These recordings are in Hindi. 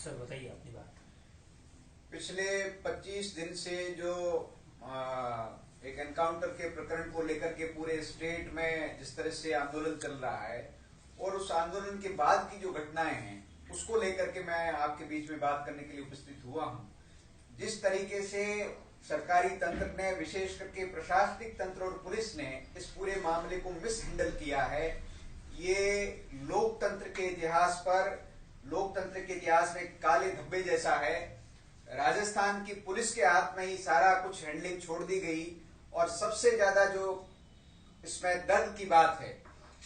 सर बताइए अपनी बात। पिछले 25 दिन से जो एक एनकाउंटर के प्रकरण को लेकर के पूरे स्टेट में जिस तरह से आंदोलन चल रहा है और उस आंदोलन के बाद की जो घटनाएं हैं उसको लेकर के मैं आपके बीच में बात करने के लिए उपस्थित हुआ हूं। जिस तरीके से सरकारी तंत्र ने, विशेष करके प्रशासनिक तंत्र और पुलिस ने इस पूरे मामले को मिस हैंडल किया है, ये लोकतंत्र के इतिहास में काले धब्बे जैसा है। राजस्थान की पुलिस के हाथ में ही सारा कुछ हैंडलिंग छोड़ दी गई और सबसे ज्यादा जो इसमें दर्द की बात है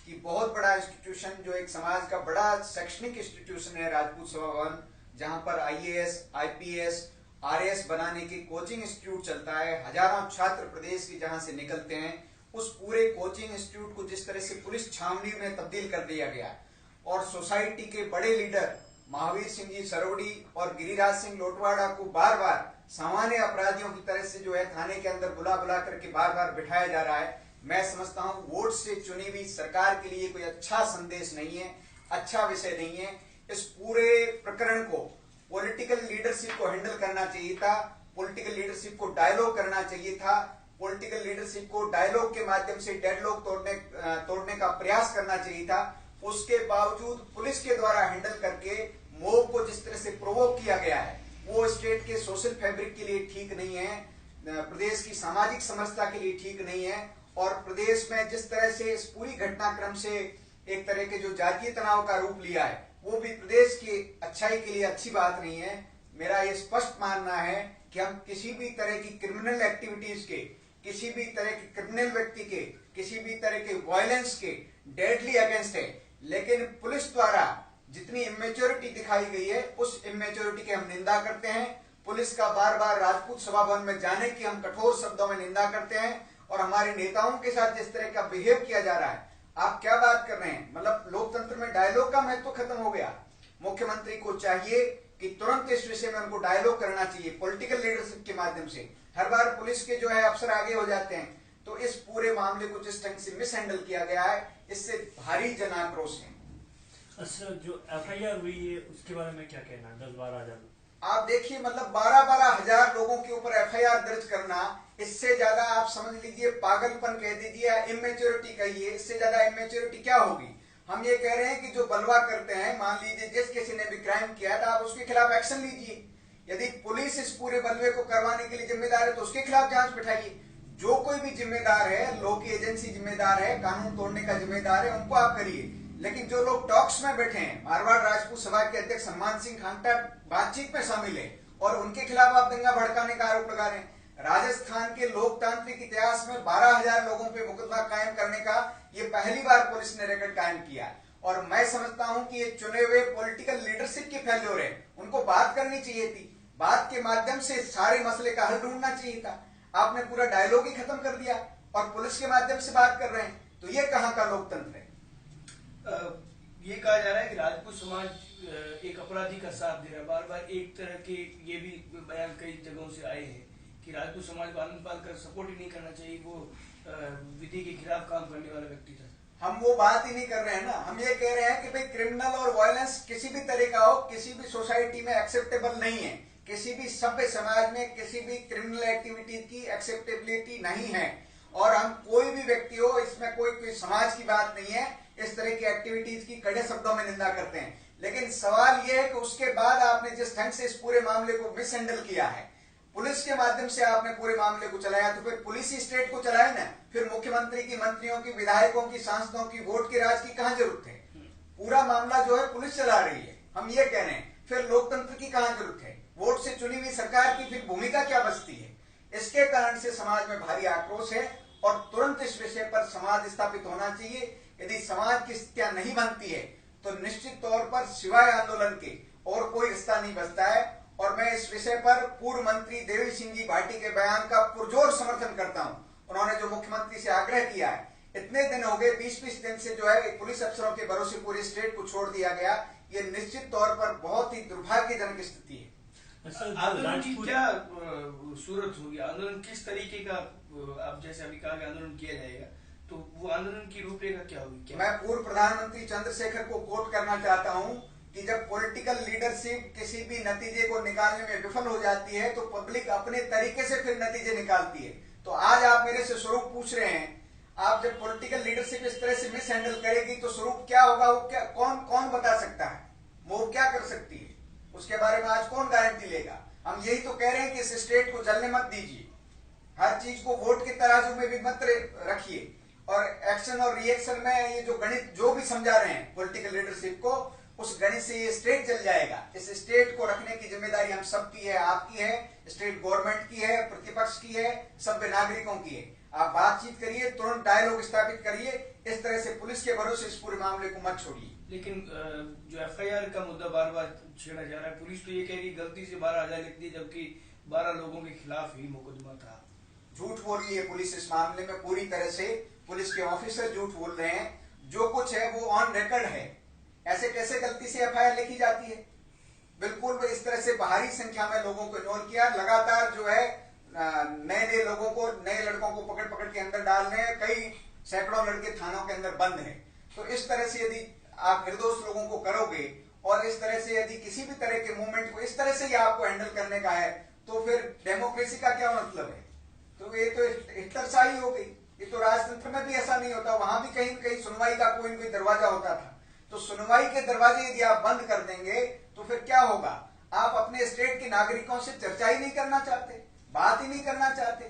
कि बहुत बड़ा इंस्टीट्यूशन, जो एक समाज का बड़ा शैक्षणिक इंस्टीट्यूशन है राजपूत सभा भवन, जहां पर आईएएस, आईपीएस, आरएएस बनाने की कोचिंग इंस्टीट्यूट चलता है, हजारों छात्र प्रदेश की जहां से निकलते हैं, उस पूरे कोचिंग इंस्टीट्यूट को जिस तरह से पुलिस छावनी में तब्दील कर दिया गया और सोसाइटी के बड़े लीडर महावीर सिंह जी सरोड़ी और गिरिराज सिंह लोटवाड़ा को बार बार सामान्य अपराधियों की तरह से जो है थाने के अंदर बुला बुला करके बार बार बिठाया जा रहा है। मैं समझता हूं वोट से चुनी हुई सरकार के लिए कोई अच्छा संदेश नहीं है, अच्छा विषय नहीं है। इस पूरे प्रकरण को पॉलिटिकल लीडरशिप को हैंडल करना चाहिए था, पॉलिटिकल लीडरशिप को डायलॉग करना चाहिए था, पॉलिटिकल लीडरशिप को डायलॉग के माध्यम से डेडलॉक तोड़ने का प्रयास करना चाहिए था। उसके बावजूद पुलिस के द्वारा हैंडल करके मोब को जिस तरह से प्रोवोक किया गया है वो स्टेट के सोशल फैब्रिक के लिए ठीक नहीं है, प्रदेश की सामाजिक समरसता के लिए ठीक नहीं है और प्रदेश में जिस तरह से इस पूरी घटनाक्रम से एक तरह के जो जातीय तनाव का रूप लिया है वो भी प्रदेश की अच्छाई के लिए अच्छी बात नहीं है। मेरा ये स्पष्ट मानना है कि हम किसी भी तरह की क्रिमिनल एक्टिविटीज के, किसी भी तरह के क्रिमिनल व्यक्ति के, किसी भी तरह के वायलेंस के डेडली अगेंस्ट है, लेकिन पुलिस द्वारा जितनी इमेच्योरिटी दिखाई गई है उस इमेच्योरिटी की हम निंदा करते हैं। पुलिस का बार बार राजपूत सभा भवन में जाने की हम कठोर शब्दों में निंदा करते हैं और हमारे नेताओं के साथ जिस तरह का बिहेव किया जा रहा है, आप क्या बात कर रहे हैं? मतलब लोकतंत्र में डायलॉग का महत्व खत्म हो गया। मुख्यमंत्री को चाहिए कि तुरंत इस विषय में उनको डायलॉग करना चाहिए पॉलिटिकल लीडरशिप के माध्यम से। हर बार पुलिस के जो है अफसर आगे हो जाते हैं, तो इस पूरे मामले को जिस ढंग से मिस हैंडल किया गया है इससे भारी जन आक्रोश है। सर जो एफआईआर हुई है उसके बारे में क्या कहना है? 10-12 हजार आप देखिए, मतलब 12-12 हजार लोगों के ऊपर एफआईआर दर्ज करना, इससे ज्यादा आप समझ लीजिए पागलपन कह दीजिए, इमेच्योरिटी कहिए, इससे ज्यादा इमेच्योरिटी क्या होगी? हम ये कह रहे हैं कि जो बलवा करते हैं, मान लीजिए जिस किसी ने भी क्राइम किया है तो आप उसके खिलाफ एक्शन लीजिए। यदि पुलिस इस पूरे बलवे को करवाने के लिए जिम्मेदार है तो उसके खिलाफ जांच बिठाइए। जो कोई भी जिम्मेदार है, लॉ की एजेंसी जिम्मेदार है, कानून तोड़ने का जिम्मेदार है, उनको आप करिए। लेकिन जो लोग टॉक्स में बैठे हैं, मारवाड़ राजपूत सभा के अध्यक्ष सम्मान सिंह खांगटा बातचीत में शामिल है और उनके खिलाफ आप दंगा भड़काने का आरोप लगा रहे हैं। राजस्थान के लोकतांत्रिक इतिहास में 12,000 लोगों पे मुकदमा कायम करने का ये पहली बार पुलिस ने रिकॉर्ड कायम किया और मैं समझता हूं कि ये चुने हुए पॉलिटिकल लीडरशिप की फेल्योर है। उनको बात करनी चाहिए थी, बात के माध्यम से सारे मसले का हल ढूंढना चाहिए था। आपने पूरा डायलॉग ही खत्म कर दिया और पुलिस के माध्यम से बात कर रहे हैं, तो ये कहां का लोकतंत्र है? ये कहा जा रहा है कि राजपूत समाज एक अपराधी का साथ दे रहा है। बार बार एक तरह के ये भी बयान कई जगहों से आए हैं कि राजपूत समाज को आनंद पाल कर सपोर्ट ही नहीं करना चाहिए, वो विधि के खिलाफ काम करने वाला व्यक्ति था। हम वो बात ही नहीं कर रहे हैं ना, हम ये कह रहे हैं कि भाई क्रिमिनल और वायलेंस किसी भी तरह का हो, किसी भी सोसाइटी में एक्सेप्टेबल नहीं है। किसी भी सभ्य समाज में किसी भी क्रिमिनल एक्टिविटी की एक्सेप्टेबिलिटी नहीं है और हम कोई भी व्यक्ति हो, इसमें कोई समाज की बात नहीं है, इस तरह की एक्टिविटीज की कड़े शब्दों में निंदा करते हैं। लेकिन सवाल यह है कि उसके बाद आपने जिस ढंग से इस पूरे मामले को मिस हैंडल किया है, पुलिस के माध्यम से आपने पूरे मामले को चलाया, तो फिर पुलिस ही स्टेट को चलाए ना। फिर मुख्यमंत्री की, मंत्रियों की, विधायकों की, सांसदों की, वोट के राज की कहां जरूरत है? पूरा मामला जो है पुलिस चला रही है, हम ये कह रहे हैं। फिर लोकतंत्र की कहां जरूरत है? वोट से चुनी हुई सरकार की फिर भूमिका क्या बचती है? इसके कारण से समाज में भारी आक्रोश है और तुरंत इस विषय पर समाज स्थापित होना चाहिए। यदि समाज की स्थितियां नहीं बनती है तो निश्चित तौर पर सिवाय आंदोलन के और कोई रास्ता नहीं बचता है। और मैं इस विषय पर पूर्व मंत्री देवी सिंह जी भाटी के बयान का पुरजोर समर्थन करता हूं। उन्होंने जो मुख्यमंत्री से आग्रह किया है, इतने दिन हो गए, 20-20 दिन से जो है पुलिस अफसरों के भरोसे पूरे स्टेट को छोड़ दिया गया, ये निश्चित तौर पर बहुत ही दुर्भाग्यजनक स्थिति है। आंदोलन की क्या सूरत होगी? आंदोलन किस तरीके का, आप जैसे अभी कहा आंदोलन किया जाएगा, तो वो आंदोलन की रूपरेखा क्या होगी? मैं पूर्व प्रधानमंत्री चंद्रशेखर को कोट करना चाहता हूं। कि जब पॉलिटिकल लीडरशिप किसी भी नतीजे को निकालने में विफल हो जाती है तो पब्लिक अपने तरीके से फिर नतीजे निकालती है। तो आज आप मेरे से स्वरूप पूछ रहे हैं, आप जब पॉलिटिकल लीडरशिप इस तरह से मिस हैंडल करेगी तो स्वरूप क्या होगा, वो क्या कौन बता सकता है, वो क्या कर सकती है, उसके बारे में आज कौन गारंटी लेगा। हम यही तो कह रहे हैं कि इस स्टेट को जलने मत दीजिए, हर चीज को वोट के तराजू में भी मत रखिए, और एक्शन और रिएक्शन में ये जो गणित जो भी समझा रहे हैं पॉलिटिकल लीडरशिप को, उस गणित से ये स्टेट जल जाएगा। इस स्टेट को रखने की जिम्मेदारी हम सबकी है, आपकी है, स्टेट गवर्नमेंट की है, प्रतिपक्ष की है, सभ्य नागरिकों की है। आप बातचीत करिए, तुरंत डायलॉग स्थापित करिए, इस तरह से पुलिस के भरोसे इस पूरे मामले को मत छोड़िए। लेकिन जो एफआईआर का मुद्दा बार बार छेड़ा जा रहा है, पुलिस तो ये कह रही गलती से 12,000 लिख दी, जबकि 12 लोगों के खिलाफ ही मुकदमा था। झूठ बोल रही है पुलिस इस मामले में, पूरी तरह से पुलिस के ऑफिसर झूठ बोल रहे हैं। जो कुछ है वो ऑन रिकॉर्ड है। ऐसे कैसे गलती से एफआईआर लिखी जाती है? बिल्कुल वो इस तरह से भारी संख्या में लोगों को इन्वॉल्व किया, लगातार जो है नए लोगों को, नए लड़कों को पकड़ पकड़ के अंदर डाल रहे हैं, कई सैकड़ों लड़के थानों के अंदर बंद हैं। तो इस तरह से यदि आप निर्दोष लोगों को करोगे और इस तरह से यदि किसी भी तरह के मूवमेंट को इस तरह से ही आपको हैंडल करने का है, तो फिर डेमोक्रेसी का क्या मतलब है? तो ये तो हिटलरशाही हो गई। ये तो राजतंत्र में भी ऐसा नहीं होता, वहां भी कहीं न कहीं सुनवाई का कोई न कोई दरवाजा होता था। तो सुनवाई के दरवाजे यदि आप बंद कर देंगे तो फिर क्या होगा? आप अपने स्टेट के नागरिकों से चर्चा ही नहीं करना चाहते, बात ही नहीं करना चाहते।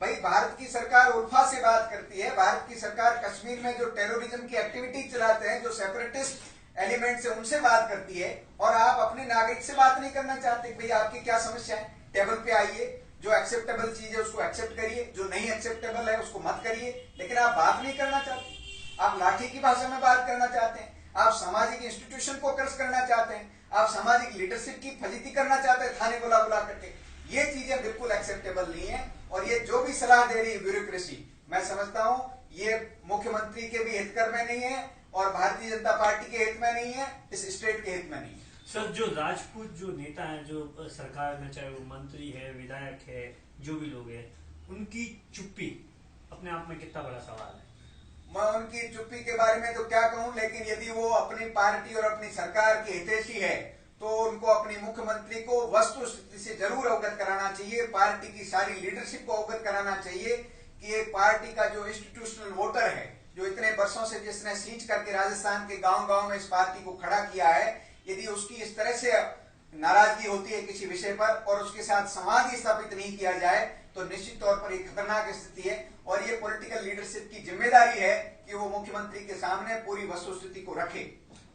भाई भारत की सरकार उल्फा से बात करती है, भारत की सरकार कश्मीर में जो टेररिज्म की एक्टिविटी चलाते हैं, जो सेपरेटिस्ट एलिमेंट्स है, उनसे बात करती है, और आप अपने नागरिक से बात नहीं करना चाहते। भाई आपकी क्या समस्या है? टेबल पे आइए, जो एक्सेप्टेबल चीज है उसको एक्सेप्ट करिए, जो नहीं एक्सेप्टेबल है उसको मत करिए, लेकिन आप बात नहीं करना चाहते। आप लाठी की भाषा में बात करना चाहते हैं, आप सामाजिक इंस्टीट्यूशन को क्रश करना चाहते हैं, आप सामाजिक लीडरशिप की फजीती करना चाहते हैं थाने बुला बुला करके। ये चीजें बिल्कुल एक्सेप्टेबल नहीं है। और ये जो भी सलाह दे रही है ब्यूरोक्रेसी, मैं समझता हूं ये मुख्यमंत्री के भी हितकर में नहीं है और भारतीय जनता पार्टी के हित में नहीं है, इस स्टेट के हित में नहीं है। सर, जो राजपूत जो नेता हैं, जो सरकार में, चाहे वो मंत्री है, विधायक है, जो भी लोग हैं, उनकी चुप्पी अपने आप में कितना बड़ा सवाल है? मैं उनकी चुप्पी के बारे में तो क्या कहूं, लेकिन यदि वो अपनी पार्टी और अपनी सरकार के हितैषी है तो उनको अपनी मुख्यमंत्री को वस्तुस्थिति से जरूर अवगत कराना चाहिए, पार्टी की सारी लीडरशिप को अवगत कराना चाहिए कि एक पार्टी का जो इंस्टीट्यूशनल वोटर है, जो इतने वर्षों से जिसने सींच करके राजस्थान के गांव-गांव में इस पार्टी को खड़ा किया है, यदि उसकी इस तरह से नाराजगी होती है किसी विषय पर और उसके साथ संवाद स्थापित नहीं किया जाए तो निश्चित तौर पर एक खतरनाक स्थिति है। और ये पॉलिटिकल लीडरशिप की जिम्मेदारी है कि वो मुख्यमंत्री के सामने पूरी वस्तुस्थिति को रखे।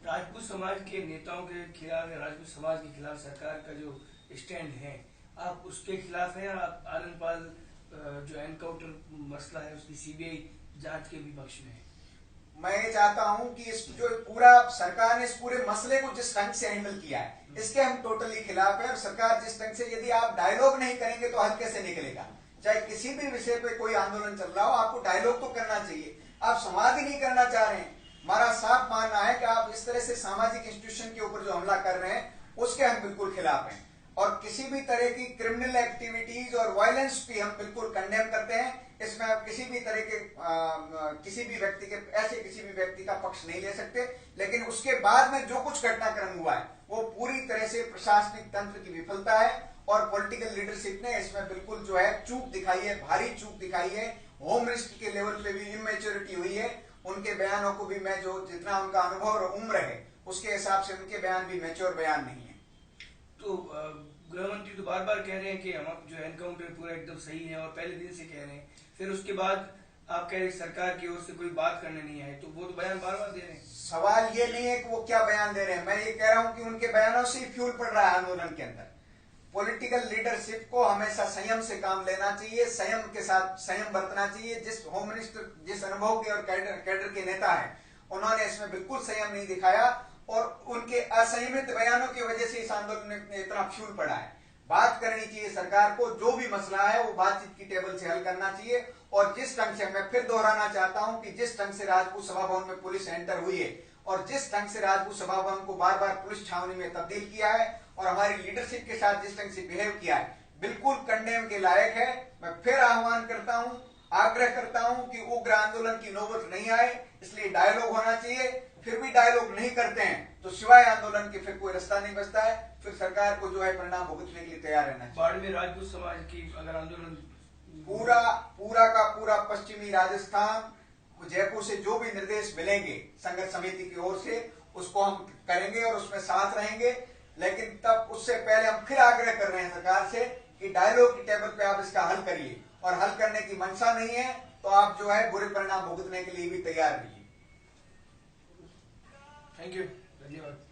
राजपूत समाज के नेताओं के खिलाफ या राजपूत समाज के खिलाफ सरकार का जो स्टैंड है, आप उसके खिलाफ हैं? आप आनंदपाल जो एनकाउंटर मसला है उसकी सीबीआई जांच के भी पक्ष में है? मैं ये चाहता हूं कि इस जो पूरा सरकार ने इस पूरे मसले को जिस ढंग से हैंडल किया है, इसके हम टोटली खिलाफ है। और सरकार जिस ढंग से, यदि आप डायलॉग नहीं करेंगे तो हल कैसे निकलेगा? चाहे किसी भी विषय पे कोई आंदोलन चल रहा हो, आपको डायलॉग तो करना चाहिए। आप संवाद ही नहीं करना चाह रहे हैं। हमारा साफ मानना है कि आप इस तरह से सामाजिक इंस्टीट्यूशन के ऊपर जो हमला कर रहे हैं उसके हम बिल्कुल खिलाफ हैं, और किसी भी तरह की क्रिमिनल एक्टिविटीज और वायलेंस भी हम बिल्कुल कंडेम करते हैं। इसमें आप किसी भी तरह के किसी भी व्यक्ति का पक्ष नहीं ले सकते। लेकिन उसके बाद में जो कुछ घटनाक्रम हुआ है वो पूरी तरह से प्रशासनिक तंत्र की विफलता है और पॉलिटिकल लीडरशिप ने इसमें बिल्कुल जो है चूक दिखाई है, भारी चूक दिखाई है। होम मिनिस्टर के लेवल पे भी इमेच्योरिटी हुई है। उनके बयानों को भी मैं जो जितना उनका अनुभव और उम्र है उसके हिसाब से उनके बयान भी मैच्योर बयान नहीं है। तो गृह मंत्री तो बार बार कह रहे हैं कि हम जो एनकाउंटर पूरा एकदम सही है और पहले दिन से कह रहे हैं, फिर उसके बाद आप कह रहे हैं सरकार की ओर से कोई बात करने नहीं आए, तो वो तो बयान बार बार दे रहे हैं। सवाल ये नहीं है कि वो क्या बयान दे रहे हैं, मैं ये कह रहा हूं कि उनके बयानों से ही फ्यूल पड़ रहा है आंदोलन के अंदर। पॉलिटिकल लीडरशिप को हमेशा संयम से काम लेना चाहिए, संयम के साथ संयम बरतना चाहिए। जिस होम मिनिस्टर, जिस अनुभव के और कैडर के नेता है, उन्होंने इसमें बिल्कुल संयम नहीं दिखाया और उनके असंयमित बयानों की वजह से इस आंदोलन में इतना फ्यूल पड़ा है। बात करनी चाहिए सरकार को, जो भी मसला है वो बातचीत की टेबल से हल करना चाहिए। और जिस ढंग से, मैं फिर दोहराना चाहता हूं कि जिस ढंग से राजपूत सभा भवन में पुलिस एंटर हुई है और जिस ढंग से राजपूत सभा भवन को बार बार पुलिस छावनी में तब्दील किया है और हमारी लीडरशिप के साथ जिस ढंग से बिहेव किया है, बिल्कुल कंडेम के लायक है। मैं फिर आह्वान करता हूं, आग्रह करता हूं कि उग्र आंदोलन की नौबत नहीं आए। इसलिए डायलॉग होना चाहिए। फिर भी डायलॉग नहीं करते हैं तो सिवाय आंदोलन के फिर कोई रास्ता नहीं बचता है। फिर सरकार को जो है परिणाम भुगतने के लिए तैयार रहना चाहिए। बाढ़ में राजपूत समाज की अगर आंदोलन पूरा का पूरा पश्चिमी राजस्थान, जयपुर से जो भी निर्देश मिलेंगे संघर्ष समिति की ओर से, उसको हम करेंगे और उसमें साथ रहेंगे। लेकिन तब उससे पहले हम फिर आग्रह कर रहे हैं सरकार से कि डायलॉग की टेबल पे आप इसका हल करिए, और हल करने की मंशा नहीं है तो आप जो है बुरे परिणाम भुगतने के लिए भी तैयार रहिए। थैंक यू, धन्यवाद।